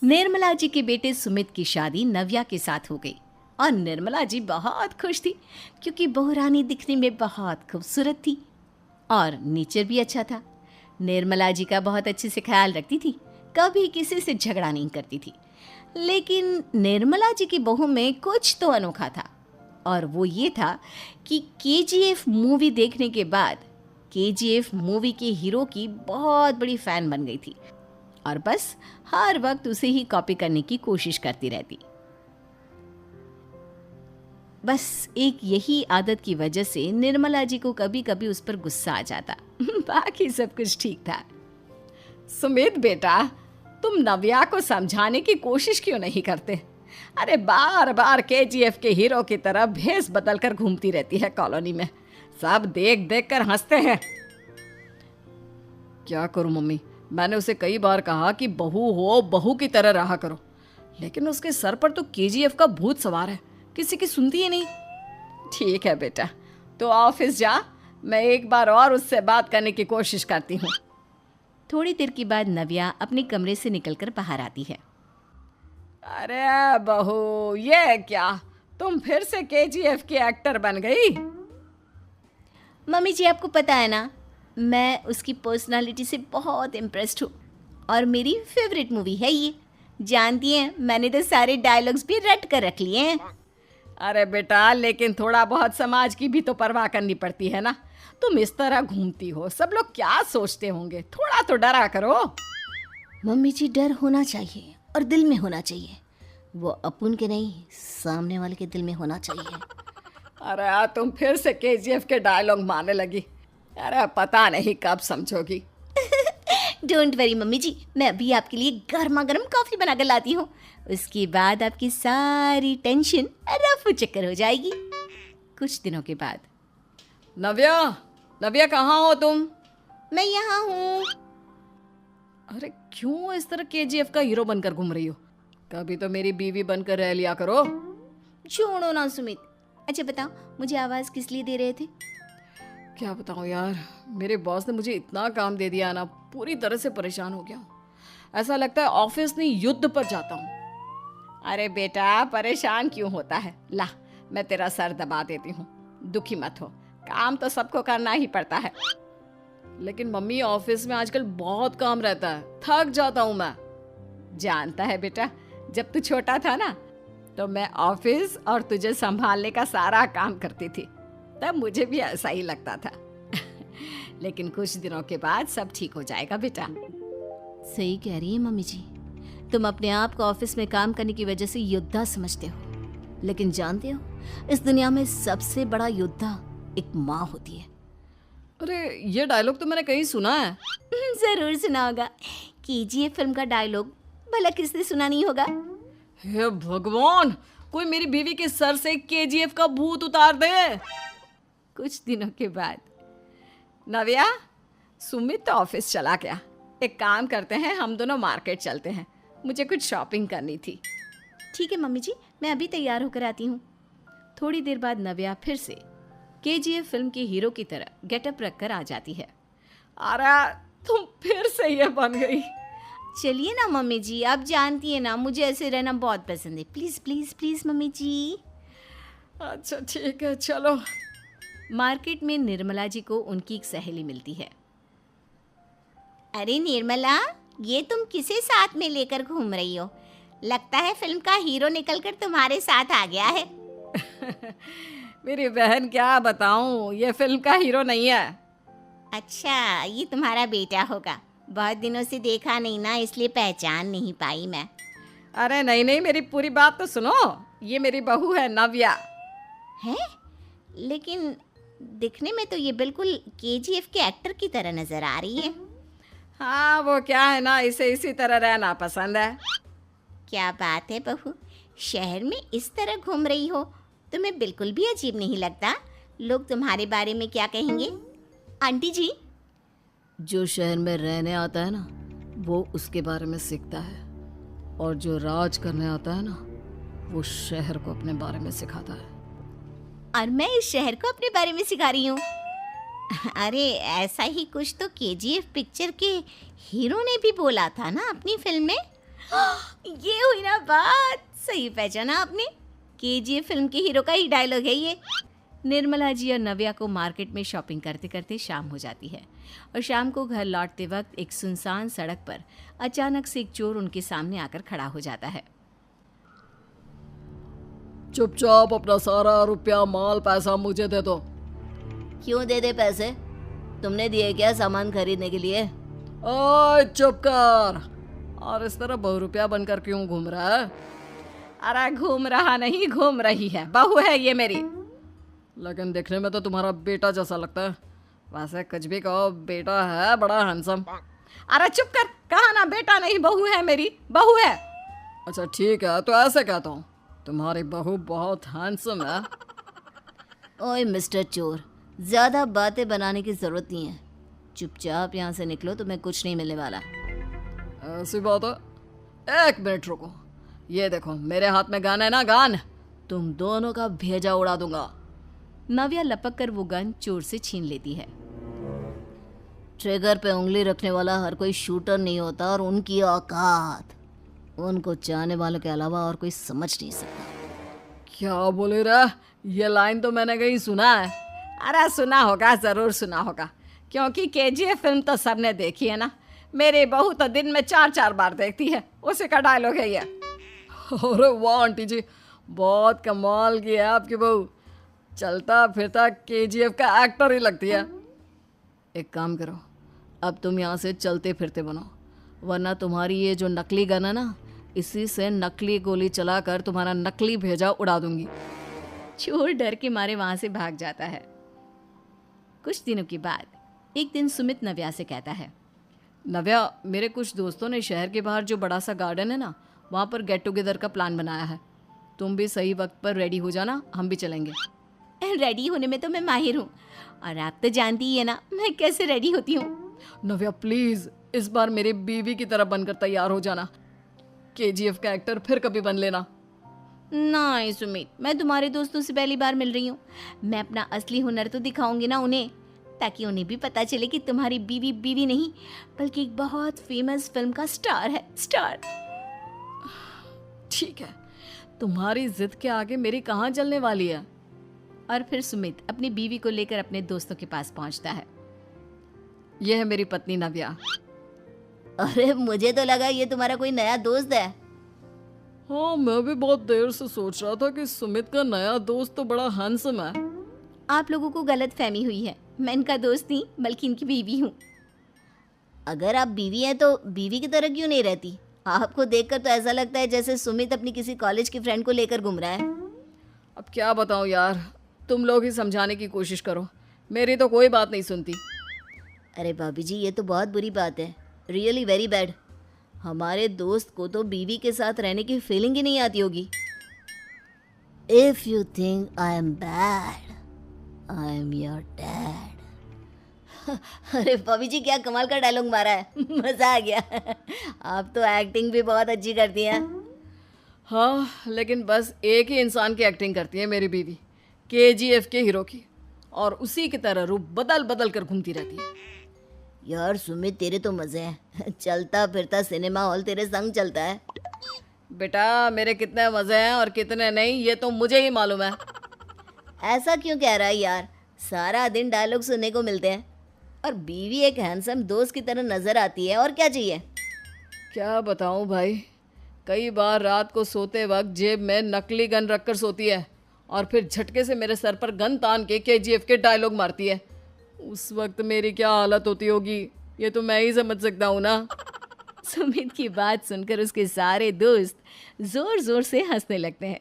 निर्मला जी के बेटे सुमित की शादी नव्या के साथ हो गई और निर्मला जी बहुत खुश थी क्योंकि बहू रानी दिखने में बहुत खूबसूरत थी और नेचर भी अच्छा था। निर्मला जी का बहुत अच्छे से ख्याल रखती थी, कभी किसी से झगड़ा नहीं करती थी। लेकिन निर्मला जी की बहू में कुछ तो अनोखा था और वो ये था कि केजीएफ मूवी देखने के बाद केजीएफ मूवी के हीरो की बहुत बड़ी फ़ैन बन गई थी और बस हर वक्त उसे ही कॉपी करने की कोशिश करती रहती। बस एक यही आदत की वजह से निर्मला जी को कभी कभी उस पर गुस्सा आ जाता। बाकी सब कुछ ठीक था। सुमित बेटा, तुम नव्या को समझाने की कोशिश क्यों नहीं करते? अरे बार बार केजीएफ के हीरो की तरह भेस बदल कर घूमती रहती है कॉलोनी में, सब देख देख कर हंसते हैं। क्या करूं मम्मी, मैंने उसे कई बार कहा कि बहू हो, बहू की तरह रहा करो, लेकिन उसके सर पर तो केजीएफ का भूत सवार है, किसी की सुनती ही नहीं। ठीक है बेटा, तो ऑफिस जा, मैं एक बार और उससे बात करने की कोशिश करती हूँ। थोड़ी देर के बाद नव्या अपने कमरे से निकलकर बाहर आती है। अरे बहू, ये क्या, तुम फिर से केजीएफ की एक्टर बन गई? मम्मी जी, आपको पता है ना, मैं उसकी पर्सनालिटी से बहुत इम्प्रेस्ड हूँ और मेरी फेवरेट मूवी है ये। जानती हैं, मैंने तो सारे डायलॉग्स भी रट कर रख लिए हैं। अरे बेटा, लेकिन थोड़ा बहुत समाज की भी तो परवाह करनी पड़ती है ना। तुम इस तरह घूमती हो, सब लोग क्या सोचते होंगे, थोड़ा तो डरा करो। मम्मी जी, डर होना चाहिए और दिल में होना चाहिए, वो अपन के नहीं, सामने वाले के दिल में होना चाहिए। अरे तुम फिर से केजीएफ के डायलॉग मारने लगी। अरे पता नहीं कब समझोगी। डोंट वरी मम्मी जी, मैं अभी आपके लिए गर्मा गर्म कॉफ़ी बना कर लाती हूँ, उसके बाद आपकी सारी टेंशन रफू चक्कर हो जाएगी। कुछ दिनों के बाद। नव्या, नव्या कहाँ हो तुम? मैं यहाँ हूँ। अरे क्यों इस तरह केजीएफ का हीरो बनकर घूम रही हो? कभी तो मेरी बीवी बनकर रह लिया करो। छोड़ो ना सुमित। अच्छा बताओ, मुझे आवाज़ किस लिए दे रहे थे? क्या बताऊँ यार, मेरे बॉस ने मुझे इतना काम दे दिया ना, पूरी तरह से परेशान हो गया हूँ। ऐसा लगता है ऑफिस नहीं, युद्ध पर जाता हूँ। अरे बेटा, परेशान क्यों होता है? ला, मैं तेरा सर दबा देती हूँ, दुखी मत हो, काम तो सबको करना ही पड़ता है। लेकिन मम्मी, ऑफिस में आजकल बहुत काम रहता है, थक जाता हूँ मैं। जानता है बेटा, जब तू छोटा था ना, तो मैं ऑफिस और तुझे संभालने का सारा काम करती थी, तब मुझे भी ऐसा ही लगता था। लेकिन कुछ दिनों के बाद सब ठीक हो जाएगा बेटा। सही कह रही है मम्मी जी, तुम अपने आप को ऑफिस में काम करने की वजह से योद्धा समझते हो, लेकिन जानते हो, इस दुनिया में सबसे बड़ा योद्धा एक माँ होती है। अरे ये डायलॉग तो मैंने कहीं सुना है। जरूर सुना होगा, केजीएफ फिल्म का डायलॉग, भला किसने सुना नहीं होगा। हे भगवान, कोई मेरी बीवी के सर से केजीएफ का भूत उतार दे। कुछ दिनों के बाद। नव्या, सुमित तो ऑफिस चला गया, एक काम करते हैं, हम दोनों मार्केट चलते हैं, मुझे कुछ शॉपिंग करनी थी। ठीक है मम्मी जी, मैं अभी तैयार होकर आती हूँ। थोड़ी देर बाद नव्या फिर से केजीएफ फिल्म के हीरो की तरह गेटअप रखकर आ जाती है। अरे तुम फिर से ये बन गई। चलिए ना मम्मी जी, आप जानती है ना, मुझे ऐसे रहना बहुत पसंद है। प्लीज़ प्लीज़ प्लीज़ मम्मी जी। अच्छा ठीक है, चलो। मार्केट में निर्मला जी को उनकी एक सहेली मिलती है। अरे निर्मला, ये तुम किसे साथ में लेकर घूम रही हो? लगता है फिल्म का हीरो निकलकर तुम्हारे साथ आ गया है। मेरी बहन, क्या बताऊं, ये फिल्म का हीरो नहीं है। अच्छा, ये तुम्हारा बेटा होगा, बहुत दिनों से देखा नहीं ना, इसलिए पहचान नहीं पाई मैं। अरे नहीं नहीं, मेरी पूरी बात तो सुनो, ये मेरी बहू है नव्या। है? लेकिन दिखने में तो ये बिल्कुल केजीएफ के एक्टर की तरह नजर आ रही है। हाँ, वो क्या है ना, इसे इसी तरह रहना पसंद है। क्या बात है बहू, शहर में इस तरह घूम रही हो, तुम्हें बिल्कुल भी अजीब नहीं लगता? लोग तुम्हारे बारे में क्या कहेंगे? आंटी जी, जो शहर में रहने आता है ना, वो उसके बारे में सीखता है, और जो राज करने आता है ना, वो शहर को अपने बारे में सिखाता है। और मैं इस शहर को अपने बारे में सिखा रही हूँ। अरे ऐसा ही कुछ तो केजीएफ पिक्चर के हीरो ने भी बोला था ना अपनी फिल्म में। ये हुई ना बात, सही पहचाना आपने। केजीएफ फिल्म के हीरो का ही डायलॉग है ये। निर्मला जी और नव्या को मार्केट में शॉपिंग करते करते शाम हो जाती है और शाम को घर लौटते वक्त एक सुनसान सड़क पर अचानक से एक चोर उनके सामने आकर खड़ा हो जाता है। चुपचाप अपना सारा रुपया माल पैसा मुझे दे दो। क्यों दे दे पैसे? तुमने दिए क्या सामान खरीदने के लिए? ओए चुप कर। और इस तरह बहुरुपया बनकर क्यों घूम रहा है? अरे घूम रहा नहीं, घूम रही है, बहू है ये मेरी। लेकिन देखने में तो तुम्हारा बेटा जैसा लगता है। वैसे कुछ भी कहो, बेटा है बड़ा हैंडसम। अरे चुप कर, कहा ना बेटा नहीं बहू है मेरी, बहू है। अच्छा ठीक है, तो ऐसे कहता हूँ, तुम्हारी बहू बहुत हैंडसम है। ओए मिस्टर चोर, ज्यादा बातें बनाने की जरूरत नहीं है। चुपचाप यहाँ से निकलो, तुम्हें कुछ नहीं मिलने वाला। ऐसी बात है। एक मिनट रुको, ये देखो मेरे हाथ में गन है ना, गन। तुम दोनों का भेजा उड़ा दूंगा। नव्या लपक कर वो गन चोर से छीन लेती है। ट्रिगर पे उंगली रखने वाला हर कोई शूटर नहीं होता, और उनकी औकात उनको चाहने वालों के अलावा और कोई समझ नहीं सकता। क्या बोले रे? ये लाइन तो मैंने कहीं सुना है। अरे सुना होगा, जरूर सुना होगा, क्योंकि केजीएफ फिल्म तो सबने देखी है ना। मेरी बहू तो दिन में 4-4 बार देखती है, उसी का डायलॉग है ये। अरे वाह आंटी जी, बहुत कमाल की है आपकी बहू। चलता फिरता केजीएफ का एक्टर ही लगती है। एक काम करो, अब तुम यहाँ से चलते फिरते बनो, वरना तुम्हारी ये जो नकली गन है ना, इसी से नकली गोली चलाकर तुम्हारा नकली भेजा उड़ा दूंगी। चोर डर के मारे वहां से भाग जाता है। कुछ दिनों के बाद एक दिन सुमित नव्या से कहता है, नव्या, मेरे कुछ दोस्तों ने शहर के बाहर जो बड़ा सा गार्डन है ना, वहाँ पर गेट टुगेदर का प्लान बनाया है। तुम भी सही वक्त पर रेडी हो जाना, हम भी चलेंगे। रेडी होने में तो मैं माहिर हूँ, और आप तो जानती ही है ना मैं कैसे रेडी होती हूँ। नव्या प्लीज, इस बार मेरी बीवी की तरह बनकर तैयार हो जाना। केजीएफ का एक्टर फिर कभी बन लेना। नहीं सुमित, मैं तुम्हारे दोस्तों से पहली बार मिल रही हूँ। मैं अपना असली हुनर तो दिखाऊंगी ना उन्हें, ताकि उन्हें भी पता चले कि तुम्हारी बीवी बीवी नहीं, बल्कि एक बहुत फेमस फिल्म का स्टार है, स्टार। ठीक है, तुम्हारी जिद के आगे मेरी कहाँ जलने वाली है। और फिर सुमित अपनी बीवी को लेकर अपने दोस्तों के पास पहुंचता है। यह है मेरी पत्नी नव्या। अरे मुझे तो लगा ये तुम्हारा कोई नया दोस्त है। हाँ, मैं भी बहुत देर से सोच रहा था कि सुमित का नया दोस्त तो बड़ा हैंडसम है। आप लोगों को गलत फहमी हुई है, मैं इनका दोस्त नहीं बल्कि इनकी बीवी हूँ। अगर आप बीवी हैं तो बीवी की तरह क्यों नहीं रहती? आपको देखकर तो ऐसा लगता है जैसे सुमित अपनी किसी कॉलेज की फ्रेंड को लेकर घूम रहा है। अब क्या बताऊँ यार, तुम लोग ही समझाने की कोशिश करो, मेरी तो कोई बात नहीं सुनती। अरे भाभी जी, ये तो बहुत बुरी बात है, रियली वेरी बैड। हमारे दोस्त को तो बीवी के साथ रहने की फीलिंग ही नहीं आती होगी। If you think I am bad, I am your dad. अरे भाभी जी, क्या कमाल का डायलॉग मारा है, मजा आ गया। आप तो एक्टिंग भी बहुत अच्छी करती हैं। हाँ, लेकिन बस एक ही इंसान की एक्टिंग करती है मेरी बीवी, केजीएफ के हीरो की, और उसी की तरह रूप बदल बदल कर घूमती रहती है। यार सुमित, तेरे तो मजे हैं, चलता फिरता सिनेमा हॉल तेरे संग चलता है। बेटा, मेरे कितने मजे हैं और कितने नहीं, ये तो मुझे ही मालूम है। ऐसा क्यों कह रहा है यार, सारा दिन डायलॉग सुनने को मिलते हैं, और बीवी एक हैंडसम दोस्त की तरह नजर आती है, और क्या चाहिए? क्या बताऊं भाई, कई बार रात को सोते वक्त जेब में नकली गन रखकर सोती है, और फिर झटके से मेरे सर पर गन तान के केजीएफ के डायलॉग मारती है। उस वक्त मेरी क्या हालत होती होगी, ये तो मैं ही समझ सकता हूँ ना। सुमित की बात सुनकर उसके सारे दोस्त जोर जोर से हंसने लगते हैं।